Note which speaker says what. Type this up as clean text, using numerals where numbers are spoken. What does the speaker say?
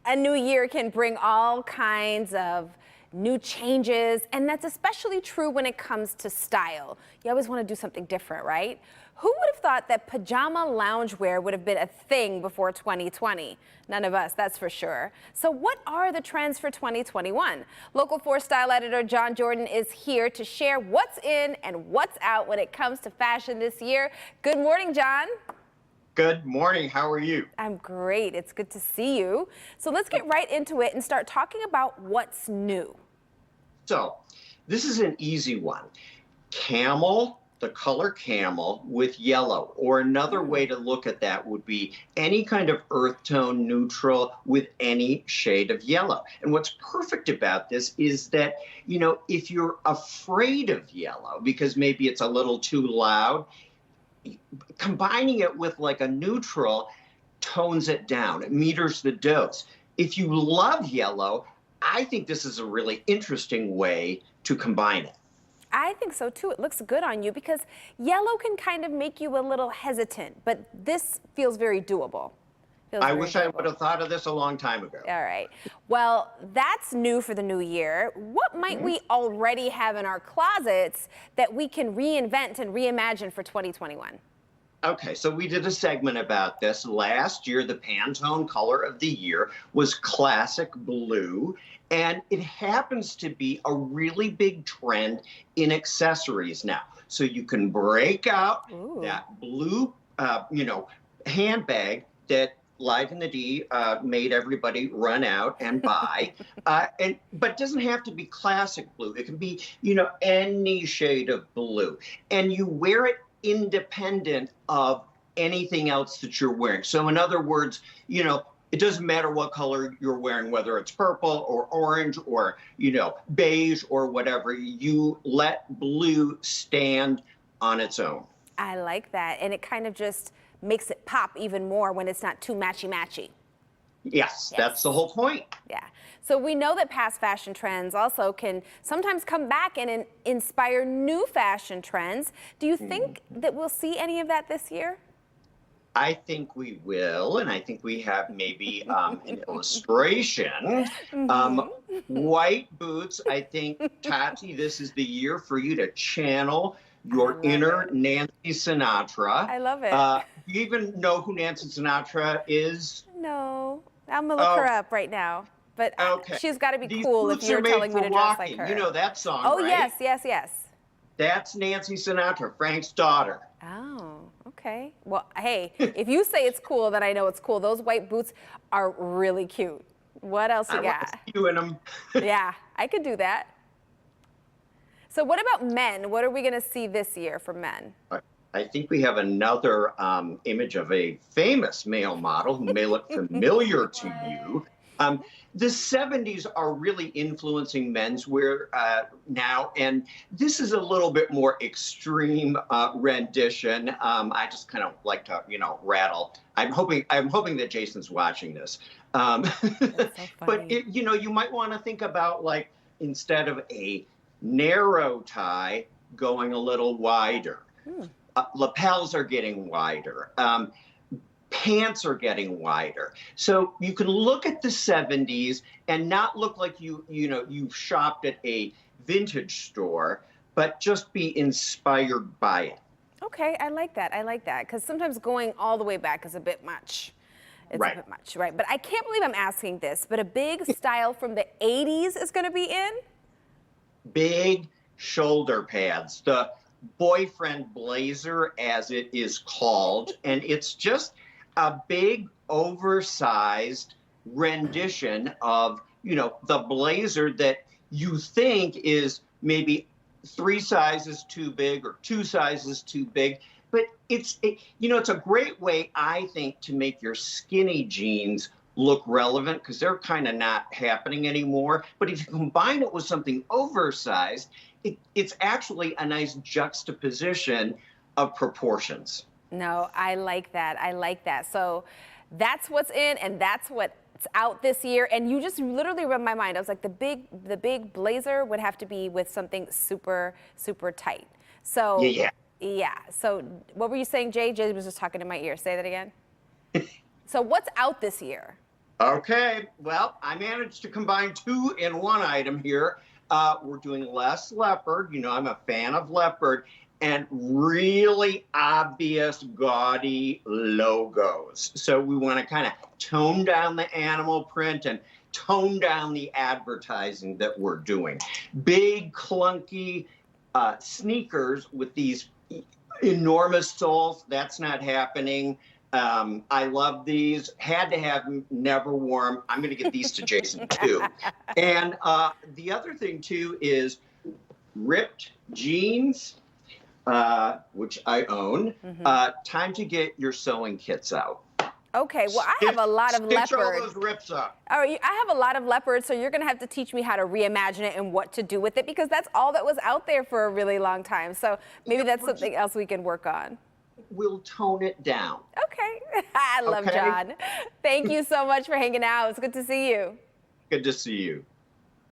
Speaker 1: A new year can bring all kinds of new changes, and that's especially true when it comes to style. You always want to do something different, right? Who would have thought that pajama loungewear would have been a thing before 2020? None of us, that's for sure. So what are the trends for 2021? Local 4 style editor John Jordan is here to share what's in and what's out when it comes to fashion this year. Good morning, John.
Speaker 2: Good morning. How are you?
Speaker 1: I'm great. It's good to see you. So let's get right into it and start talking about what's new.
Speaker 2: So, this is an easy one. Camel, the color camel with yellow, or another way to look at that would be any kind of earth tone neutral with any shade of yellow. And what's perfect about this is that, if you're afraid of yellow because maybe it's a little too loud, combining it with like a neutral tones it down. It meters the dose. If you love yellow, I think this is a really interesting way to combine it.
Speaker 1: I think so too. It looks good on you because yellow can kind of make you a little hesitant, but this feels very doable.
Speaker 2: I wish I would have thought of this a long time ago.
Speaker 1: All right. Well, that's new for the new year. What might we already have in our closets that we can reinvent and reimagine for 2021?
Speaker 2: Okay, so we did a segment about this. Last year, the Pantone color of the year was classic blue, and it happens to be a really big trend in accessories now. So you can break out that blue, handbag that Live in the D made everybody run out and buy, but it doesn't have to be classic blue. It can be, any shade of blue, and you wear it independent of anything else that you're wearing. So in other words, it doesn't matter what color you're wearing, whether it's purple or orange or, beige or whatever. You let blue stand on its own.
Speaker 1: I like that, and it kind of just makes it pop even more when it's not too matchy-matchy.
Speaker 2: Yes, that's the whole point.
Speaker 1: Yeah. So we know that past fashion trends also can sometimes come back and inspire new fashion trends. Do you think that we'll see any of that this year?
Speaker 2: I think we will, and I think we have maybe an illustration. White boots, I think, Tati, this is the year for you to channel your inner Nancy Sinatra.
Speaker 1: I love it.
Speaker 2: Do you even know who Nancy Sinatra is?
Speaker 1: No. I'm going to look her up right now. But she's got to be cool if you're telling me to dress like her.
Speaker 2: You know that song,
Speaker 1: right?
Speaker 2: right?
Speaker 1: Yes.
Speaker 2: That's Nancy Sinatra, Frank's daughter.
Speaker 1: Oh, okay. Well, hey, if you say it's cool, then I know it's cool. Those white boots are really cute. What else you got?
Speaker 2: I want to see you in them.
Speaker 1: Yeah, I could do that. So what about men? What are we going to see this year for men?
Speaker 2: I think we have another image of a famous male model who may look familiar to you. The 70s are really influencing menswear now, and this is a little bit more extreme rendition. I just kind of like to, rattle. I'm hoping that Jason's watching this.
Speaker 1: That's so
Speaker 2: but you might want to think about, like, instead of a narrow tie, going a little wider. Lapels are getting wider. Pants are getting wider. So you can look at the 70s and not look like you've shopped at a vintage store, but just be inspired by it.
Speaker 1: Okay, I like that. Because sometimes going all the way back is a bit much. It's a bit much, right? But I can't believe I'm asking this, but a big style from the 80s is going to be in?
Speaker 2: Big shoulder pads. The boyfriend blazer, as it is called, and it's just a big oversized rendition of the blazer that you think is maybe 3 sizes too big or 2 sizes too big, but it's a great way, I think, to make your skinny jeans look relevant because they're kind of not happening anymore. But if you combine it with something oversized, it's actually a nice juxtaposition of proportions.
Speaker 1: No, I like that. So that's what's in and that's what's out this year. And you just literally read my mind. I was like, the big blazer would have to be with something super, super tight. So yeah. So what were you saying, Jay? Jay was just talking in my ear. Say that again. So what's out this year?
Speaker 2: Okay, well, I managed to combine two in one item here. We're doing less leopard. You know, I'm a fan of leopard, and really obvious, gaudy logos. So we want to kind of tone down the animal print and tone down the advertising that we're doing. Big, clunky sneakers with these enormous soles, that's not happening. I love these. Had to have them, never wore them. I'm going to get these to Jason too. And the other thing too is ripped jeans, which I own. Time to get your sewing kits out.
Speaker 1: Okay, well, I have a lot of
Speaker 2: Stitch all
Speaker 1: leopard.
Speaker 2: those rips up.
Speaker 1: All right, I have a lot of leopard, so you're going to have to teach me how to reimagine it and what to do with it, because that's all that was out there for a really long time. So maybe that's something else we can work on.
Speaker 2: We'll tone it down.
Speaker 1: Okay. I love
Speaker 2: Okay.
Speaker 1: John. Thank you so much for hanging out. It's good to see you.
Speaker 2: Good to see you.